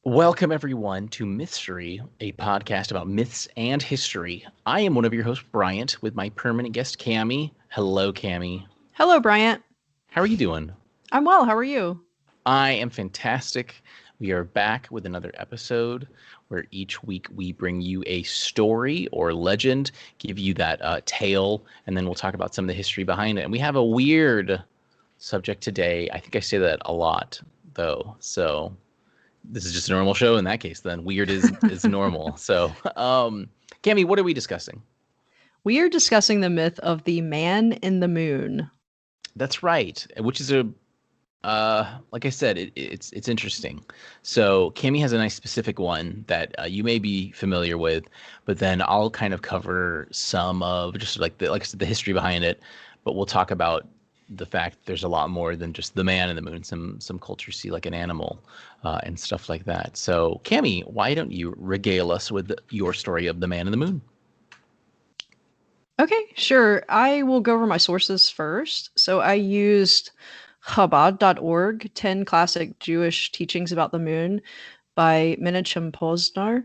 Welcome, everyone, to Mythstorie, a podcast about myths and history. I am one of your hosts, Bryant, with my permanent guest, Cammy. Hello, Cammy. Hello, Bryant. How are you doing? I'm well. How are you? I am fantastic. We are back with another episode where each week we bring you a story or legend, give you that tale, and then we'll talk about some of the history behind it. And we have a weird subject today. I think I say that a lot, though. So this is just a normal show in that case. Then weird is normal. So, Cammy, what are we discussing? We are discussing the myth of the man in the moon. That's right, which is like I said, it's interesting. So Cammy has a nice specific one that you may be familiar with, but then I'll kind of cover some of just like I said, the history behind it. But we'll talk about the fact that there's a lot more than just the man in the moon. Some cultures see like an animal and stuff like that. So Cammy, why don't you regale us with your story of the man in the moon? Okay, sure. I will go over my sources first. So I used Chabad.org, 10 Classic Jewish Teachings About the Moon by Menachem Posner.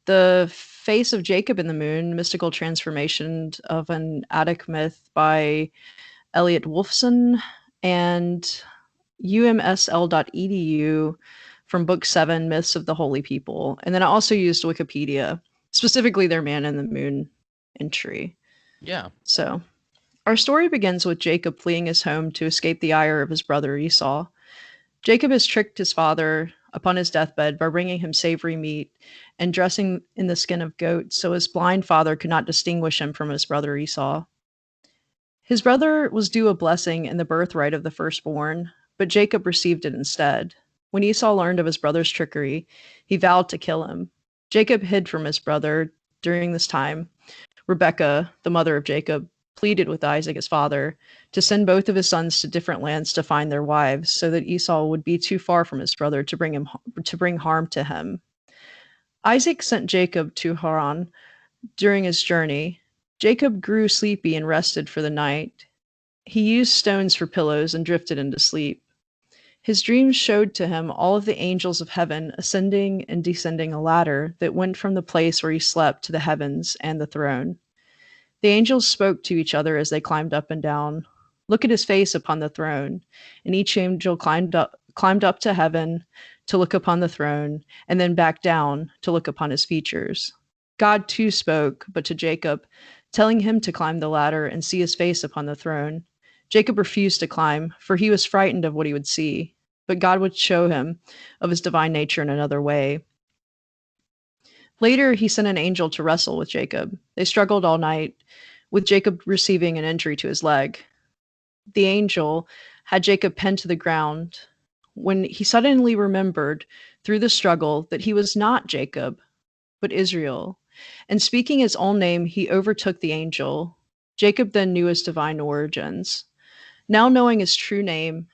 The Face of Jacob in the Moon, Mystical Transformation of an Attic Myth by Elliot Wolfson, and umsl.edu from Book 7, Myths of the Holy People. And then I also used Wikipedia, specifically their Man in the Moon entry. Yeah. So our story begins with Jacob fleeing his home to escape the ire of his brother Esau. Jacob has tricked his father upon his deathbed by bringing him savory meat and dressing in the skin of goats so his blind father could not distinguish him from his brother Esau. His brother was due a blessing in the birthright of the firstborn, but Jacob received it instead. When Esau learned of his brother's trickery, he vowed to kill him. Jacob hid from his brother. During this time, Rebekah, the mother of Jacob, pleaded with Isaac, his father, to send both of his sons to different lands to find their wives, so that Esau would be too far from his brother to bring harm to him. Isaac sent Jacob to Haran during his journey. Jacob grew sleepy and rested for the night. He used stones for pillows and drifted into sleep. His dreams showed to him all of the angels of heaven ascending and descending a ladder that went from the place where he slept to the heavens and the throne. The angels spoke to each other as they climbed up and down. Look at his face upon the throne. And each angel climbed up to heaven to look upon the throne, and then back down to look upon his features. God too spoke, but to Jacob, telling him to climb the ladder and see his face upon the throne. Jacob refused to climb, for he was frightened of what he would see, but God would show him of his divine nature in another way. Later, he sent an angel to wrestle with Jacob. They struggled all night, with Jacob receiving an injury to his leg. The angel had Jacob pinned to the ground when he suddenly remembered through the struggle that he was not Jacob, but Israel. And speaking his own name, he overtook the angel. Jacob then knew his divine origins. Now knowing his true name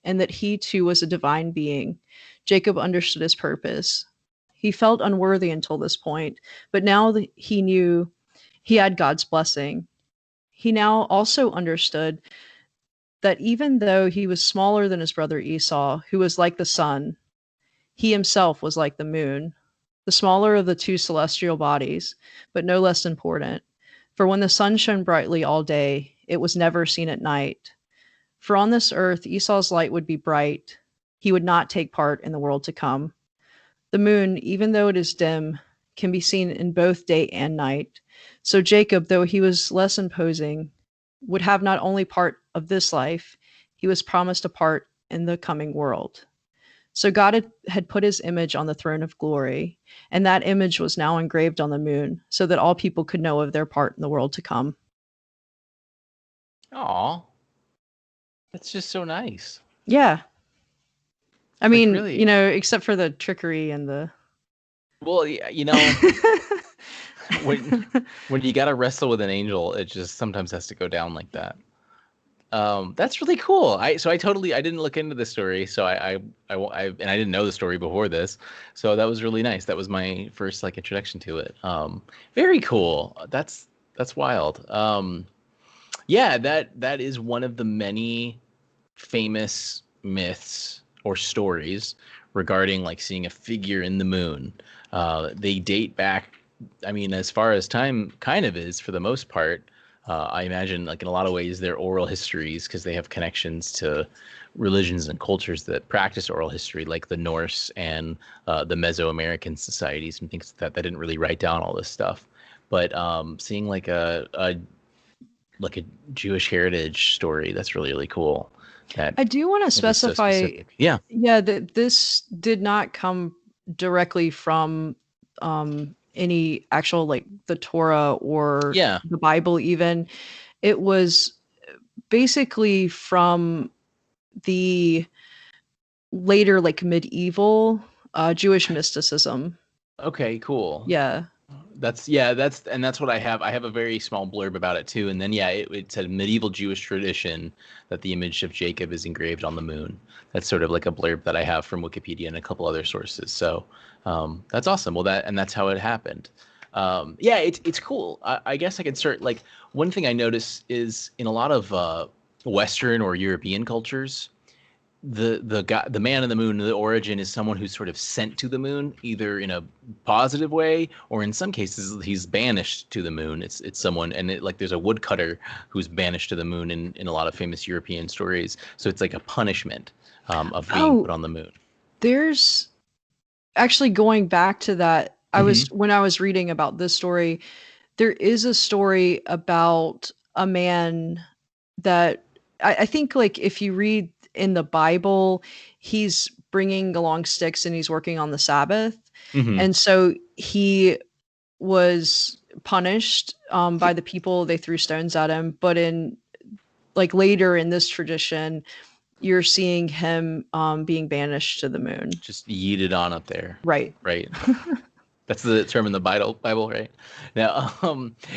and that he too was a divine being, Jacob understood his purpose. He felt unworthy until this point, but now that he knew he had God's blessing. He now also understood that even though he was smaller than his brother Esau, who was like the sun, he himself was like the moon, the smaller of the two celestial bodies, but no less important. For when the sun shone brightly all day, it was never seen at night. For on this earth, Esau's light would be bright. He would not take part in the world to come. The moon, even though it is dim, can be seen in both day and night. So Jacob, though he was less imposing, would have not only part of this life, he was promised a part in the coming world. So God had put his image on the throne of glory, and that image was now engraved on the moon, so that all people could know of their part in the world to come. Aw, that's just so nice. Yeah. I mean, like, really, except for the trickery and the... Well, when you gotta wrestle with an angel, it just sometimes has to go down like that. That's really cool. I didn't look into this story, so and I didn't know the story before this, so that was really nice. That was my first introduction to it. Very cool. That's wild. Yeah, that is one of the many famous myths or stories regarding like seeing a figure in the moon. They date back, I mean, as far as time kind of is for the most part. I imagine, like in a lot of ways, they're oral histories because they have connections to religions and cultures that practice oral history, like the Norse and the Mesoamerican societies and things like that didn't really write down all this stuff. But seeing like a Jewish heritage story, that's really really cool. That I do want to it is so specify, specific. Yeah. yeah, that this did not come directly from any actual like the Torah or Yeah. the Bible even. It was basically from the later like medieval Jewish mysticism. Okay. Cool. Yeah. That's what I have. I have a very small blurb about it too, and then yeah, it said medieval Jewish tradition that the image of Jacob is engraved on the moon. That's sort of like a blurb that I have from Wikipedia and a couple other sources. So that's awesome. Well, that's how it happened. Yeah, it's cool. I guess I could start like one thing I notice is in a lot of Western or European cultures, the guy, the man in the moon, the origin is someone who's sort of sent to the moon, either in a positive way or in some cases he's banished to the moon. It's someone, and like there's a woodcutter who's banished to the moon in a lot of famous European stories. So it's like a punishment of being put Oh, on the moon. there's actually going back to that. I was Hmm. when I was reading about this story, there is a story about a man that I think like if you read in the Bible, he's bringing along sticks and he's working on the Sabbath. Hmm. And so he was punished by the people. They threw stones at him. But in like later in this tradition, you're seeing him being banished to the moon. Just yeeted on up there, Right. right? That's the term in the Bible, right? Now,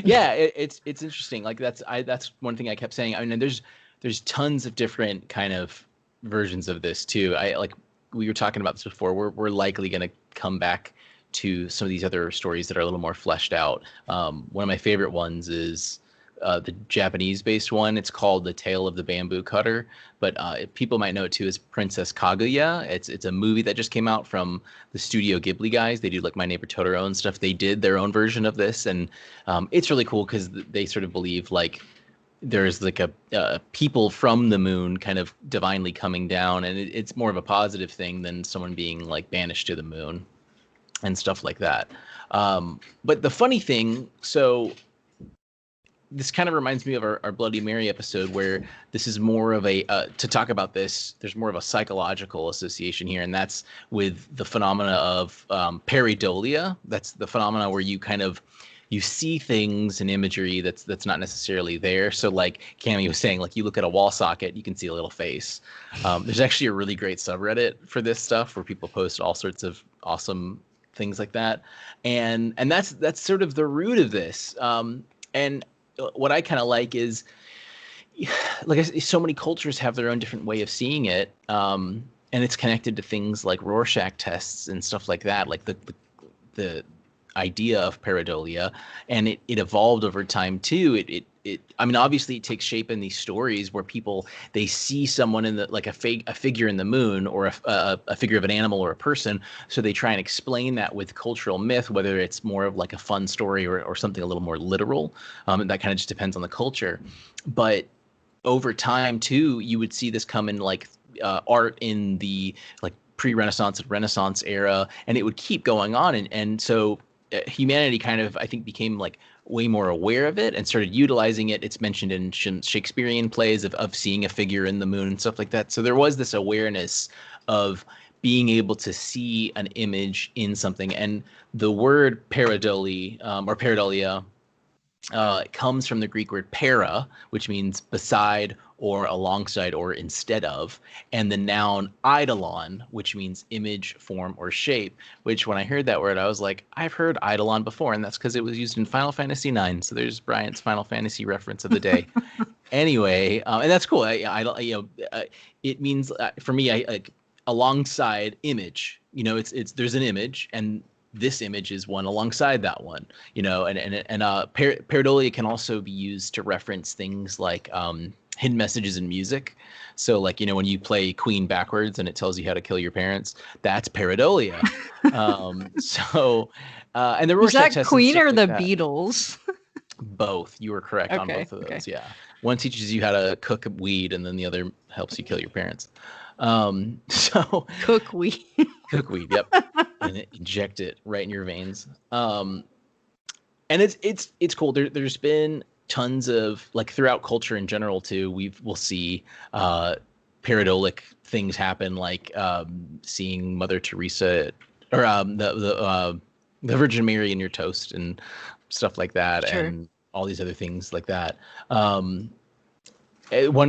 yeah, it's interesting. Like that's one thing I kept saying. I mean, there's tons of different kind of versions of this too. I like we were talking about this before. We're likely going to come back to some of these other stories that are a little more fleshed out. One of my favorite ones is the Japanese-based one. It's called The Tale of the Bamboo Cutter, but people might know it too as Princess Kaguya. It's a movie that just came out from the Studio Ghibli guys. They do like My Neighbor Totoro and stuff. They did their own version of this, and it's really cool because they sort of believe like there's like a people from the moon kind of divinely coming down, and it's more of a positive thing than someone being like banished to the moon and stuff like that. But the funny thing, so this kind of reminds me of our Bloody Mary episode, where this is more of a to talk about this. There's more of a psychological association here, and that's with the phenomena of pareidolia. That's the phenomena where you kind of you see things and imagery that's not necessarily there. So like Cammy was saying, like you look at a wall socket, you can see a little face. There's actually a really great subreddit for this stuff where people post all sorts of awesome things like that, and that's sort of the root of this. And what I kind of like is, like I said, so many cultures have their own different way of seeing it, and it's connected to things like Rorschach tests and stuff like that, like the idea of pareidolia, and it evolved over time too. I mean, obviously it takes shape in these stories where people they see someone in the like a figure in the moon or a figure of an animal or a person, so they try and explain that with cultural myth, whether it's more of like a fun story or something a little more literal. And that kind of just depends on the culture, but over time too, you would see this come in like art in the like pre-Renaissance and Renaissance era, and it would keep going on, and so humanity kind of I think became like way more aware of it and started utilizing it. It's mentioned in Shakespearean plays of seeing a figure in the moon and stuff like that. So there was this awareness of being able to see an image in something, and the word pareidolia or pareidolia it comes from the Greek word para, which means beside or alongside or instead of, and the noun eidolon, which means image, form, or shape. Which, when I heard that word, I was like, I've heard eidolon before, and that's because it was used in Final Fantasy IX. So there's Bryant's Final Fantasy reference of the day. Anyway, and that's cool. It means for me, I like alongside image. You know, it's there's an image, and this image is one alongside that one. You know, and pareidolia can also be used to reference things like hidden messages in music. So like, when you play Queen backwards and it tells you how to kill your parents, that's pareidolia. So and the Was Rorschach that test and Queen stuff or like the that. Beatles? Both. You were correct on Okay. both of Okay. those. Yeah. One teaches you how to cook weed, and then the other helps you kill your parents. So Cook weed. cook weed. Yep. And inject it right in your veins. And it's cool. There's been tons of, like, throughout culture in general too. We'll see pareidolik things happen, like seeing Mother Teresa or the Virgin Mary in your toast and stuff like that, Sure. and all these other things like that. One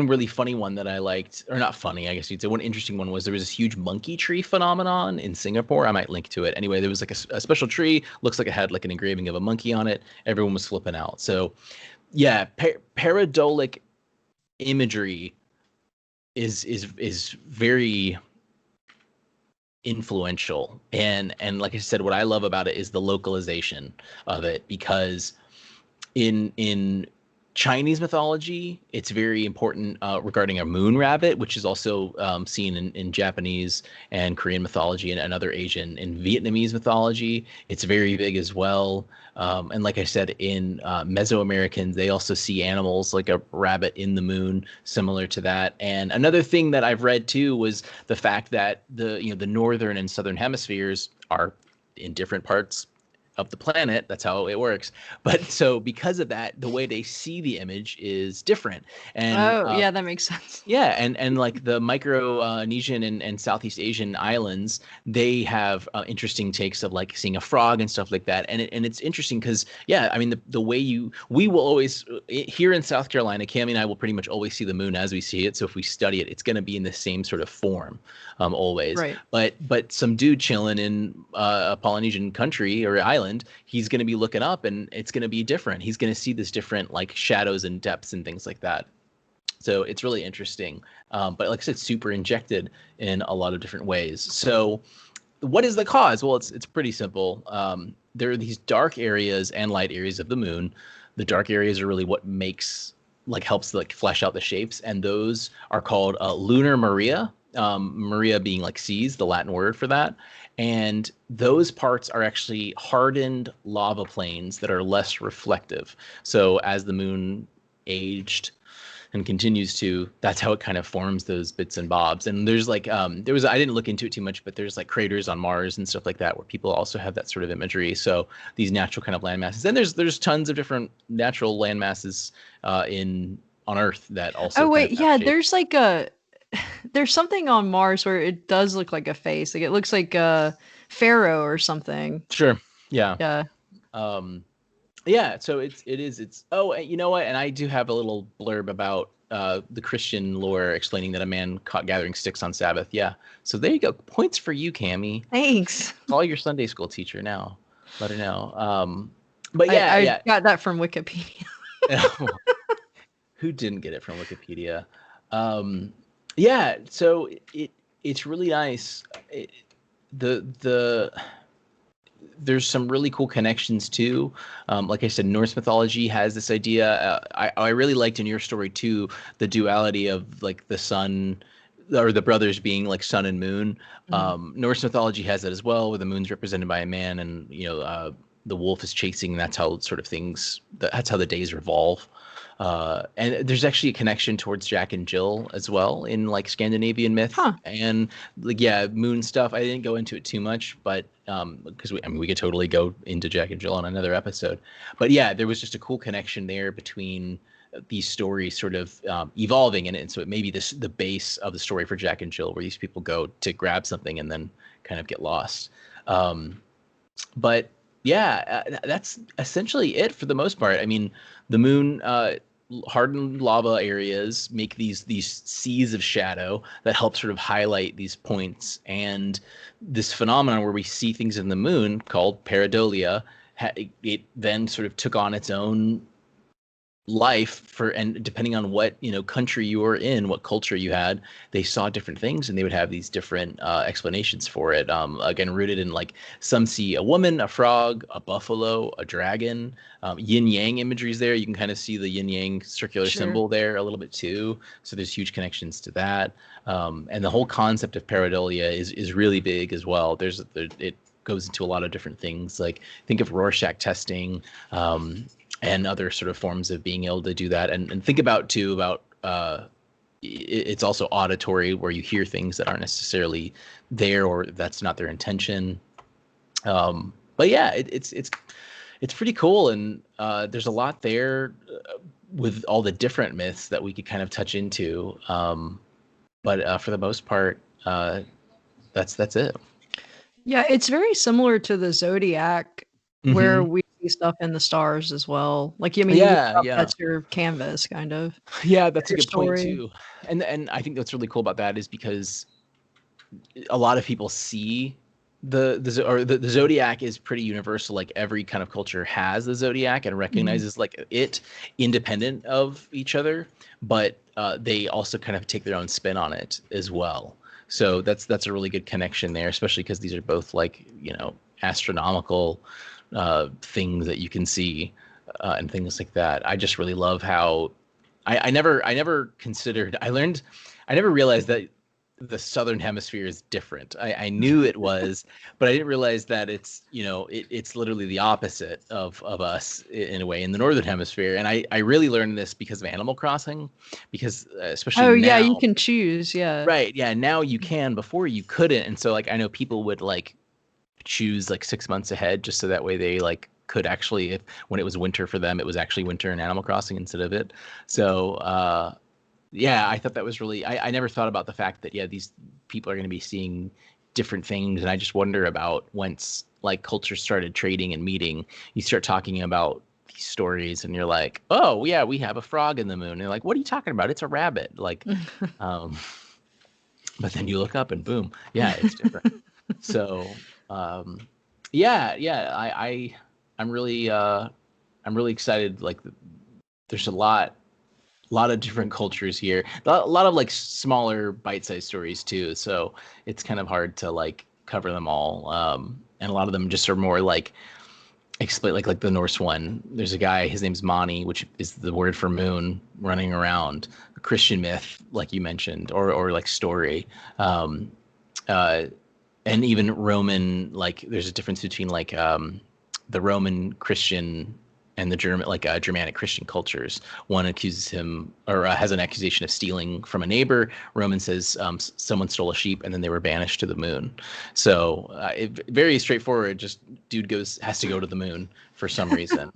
really funny one that I liked, or not funny, I guess you'd say, one interesting one was there was this huge monkey tree phenomenon in Singapore. I might link to it. Anyway, there was like a special tree, looks like it had like an engraving of a monkey on it. Everyone was flipping out. So yeah, pareidolik imagery is very influential. And like I said, what I love about it is the localization of it, because in Chinese mythology, it's very important regarding a moon rabbit, which is also seen in Japanese and Korean mythology, and other Asian. In Vietnamese mythology, it's very big as well. And like I said, in Mesoamerican, they also see animals like a rabbit in the moon, similar to that. And another thing that I've read too was the fact that the northern and southern hemispheres are in different parts of the planet. That's how it works. But so because of that, the way they see the image is different. And Oh, yeah, that makes sense. yeah, and like the Micronesian and Southeast Asian islands, they have interesting takes of like seeing a frog and stuff like that. And it's interesting because, yeah, I mean, the way we will always here in South Carolina, Cammy and I will pretty much always see the moon as we see it. So if we study it, it's going to be in the same sort of form, always. Right. But some dude chilling in a Polynesian country or island, he's going to be looking up, and it's going to be different. He's going to see this different like shadows and depths and things like that. So it's really interesting. But like I said, super injected in a lot of different ways. So what is the cause? Well, it's pretty simple. There are these dark areas and light areas of the moon. The dark areas are really what helps like flesh out the shapes. And those are called lunar Maria. Maria being like seas, the Latin word for that. And those parts are actually hardened lava plains that are less reflective. So as the moon aged and continues to, that's how it kind of forms those bits and bobs. And there's like I didn't look into it too much, but there's like craters on Mars and stuff like that where people also have that sort of imagery. So these natural kind of land masses, and there's tons of different natural land masses on Earth that also Oh, kind wait, of have yeah, shape. there's something on Mars where it does look like a face. Like it looks like a pharaoh or something. Sure. Yeah. Yeah. um yeah, so it's oh, you know what, and I do have a little blurb about the Christian lore explaining that a man caught gathering sticks on Sabbath. Yeah, so there you go, points for you, Cammy. Thanks. Call your Sunday school teacher now, let her know. But I yeah. got that from Wikipedia. Who didn't get it from Wikipedia? Yeah, so it's really nice. The There's some really cool connections too. Like I said, Norse mythology has this idea. I really liked in your story too the duality of like the sun or the brothers being like sun and moon. Mhm. Norse mythology has that as well, where the moon's represented by a man, and the wolf is chasing. And that's how sort of that's how the days revolve. And there's actually a connection towards Jack and Jill as well in like Scandinavian myth, Huh. and like, yeah, moon stuff. I didn't go into it too much, but because we could totally go into Jack and Jill on another episode. But yeah, there was just a cool connection there between these stories sort of evolving in it. And so it may be the base of the story for Jack and Jill, where these people go to grab something and then kind of get lost. But yeah, that's essentially it for the most part. I mean, the moon, hardened lava areas make these seas of shadow that help sort of highlight these points. And this phenomenon where we see things in the moon called pareidolia, it then sort of took on its own life for, and depending on what country you were in, what culture you had, they saw different things, and they would have these different explanations for it. Again, rooted in like some see a woman, a frog, a buffalo, a dragon. Yin yang imageries there. You can kind of see the yin yang circular Sure. symbol there a little bit too. So there's huge connections to that. And the whole concept of pareidolia is really big as well. It goes into a lot of different things. Like think of Rorschach testing. And other sort of forms of being able to do that, and think about too about it's also auditory, where you hear things that aren't necessarily there, or that's not their intention. But yeah, it's pretty cool, and there's a lot there with all the different myths that we could kind of touch into. But for the most part, that's it. Yeah, it's very similar to the zodiac, where Mm-hmm. we see stuff in the stars as well. Like, I mean, you look Yeah, up, yeah. that's your canvas, kind of. Yeah, that's a Your good point story. too. And I think what's really cool about that is because a lot of people see the zodiac is pretty universal. Like every kind of culture has the zodiac and Mhm. recognizes like it independent of each other, but they also kind of take their own spin on it as well. So that's a really good connection there, especially because these are both like astronomical things that you can see and things like that. I just really love how I never considered. I never realized that the southern hemisphere is different. I knew it was, but I didn't realize that it's literally the opposite of us in a way in the northern hemisphere. And I really learned this because of Animal Crossing, because especially Oh, yeah, you now, can choose, yeah. right? Yeah, now you can. Before you couldn't, and so like I know people would like choose like 6 months ahead just so that way they like could actually, if when it was winter for them, it was actually winter in Animal Crossing instead of it. So yeah, I thought that was really, I never thought about the fact that, yeah, these people are going to be seeing different things. And I just wonder about once like culture started trading and meeting, you start talking about these stories and you're like, oh yeah, we have a frog in the moon. And you're like, what are you talking about? It's a rabbit. Like, um, but then you look up and boom, yeah, it's different. So, yeah, I'm really excited. Like there's a lot of different cultures here. A lot of like smaller bite-sized stories too. So it's kind of hard to like cover them all. And a lot of them just are more like explain like the Norse one. There's a guy, his name's Mani, which is the word for moon, running around. A Christian myth, like you mentioned, or like story. Um, uh, and even Roman, like there's a difference between like the Roman Christian and the German, like Germanic Christian cultures. One accuses him or has an accusation of stealing from a neighbor. Roman says someone stole a sheep and then they were banished to the moon. So very straightforward. Just dude has to go to the moon for some reason.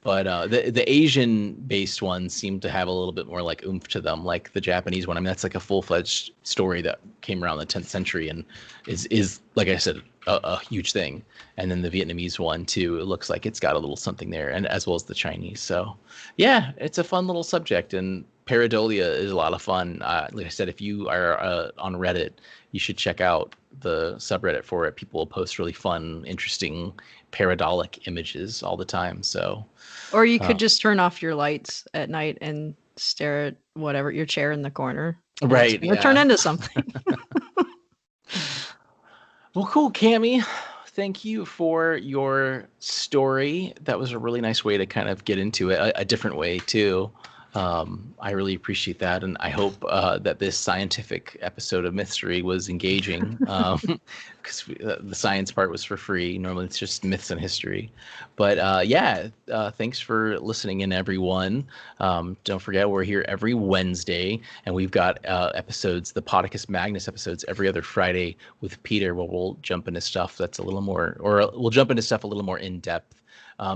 But the Asian based ones seem to have a little bit more like oomph to them, like the Japanese one. I mean, that's like a full fledged story that came around the 10th century and is like I said, a huge thing. And then the Vietnamese one too. It looks like it's got a little something there, and as well as the Chinese. So yeah, it's a fun little subject, and pareidolia is a lot of fun. Like I said, if you are on Reddit, you should check out the subreddit for it. People will post really fun, interesting paradolic images all the time. So Or you uh, could just turn off your lights at night and stare at whatever, your chair in the corner, and it's right, gonna turn yeah. into something. Well, cool, Cammy. Thank you for your story. That was a really nice way to kind of get into it, a different way too. I really appreciate that, and I hope that this scientific episode of Mythstorie was engaging, because the science part was for free. Normally, it's just myths and history. But yeah, thanks for listening in, everyone. Don't forget, we're here every Wednesday, and we've got episodes, the Podicus Magnus episodes, every other Friday with Peter, where we'll jump into stuff that's a little more, or we'll jump into stuff a little more in depth.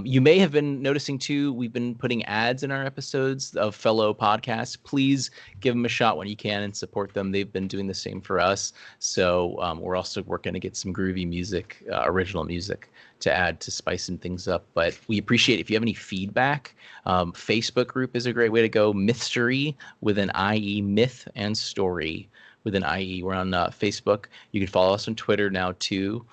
You may have been noticing too, we've been putting ads in our episodes of fellow podcasts. Please give them a shot when you can and support them. They've been doing the same for us. So we're also working to get some groovy music, original music to add to spicing things up. But we appreciate if you have any feedback. Facebook group is a great way to go. Mythstorie with an IE, myth and story with an IE. We're on Facebook. You can follow us on Twitter now too.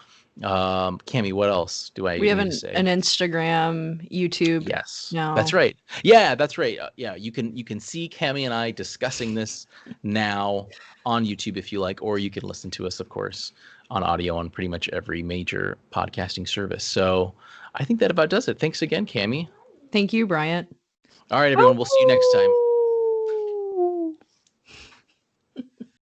Cammy, what else do I We have need to an say? Instagram, YouTube Yes, that's now. right. Yeah, that's right. Yeah, you can see Cammy and I discussing this now on YouTube if you like, or you can listen to us, of course, on audio on pretty much every major podcasting service. So I think that about does it. Thanks again, Cammy. Thank you, Bryant. All right, everyone. We'll see you next time.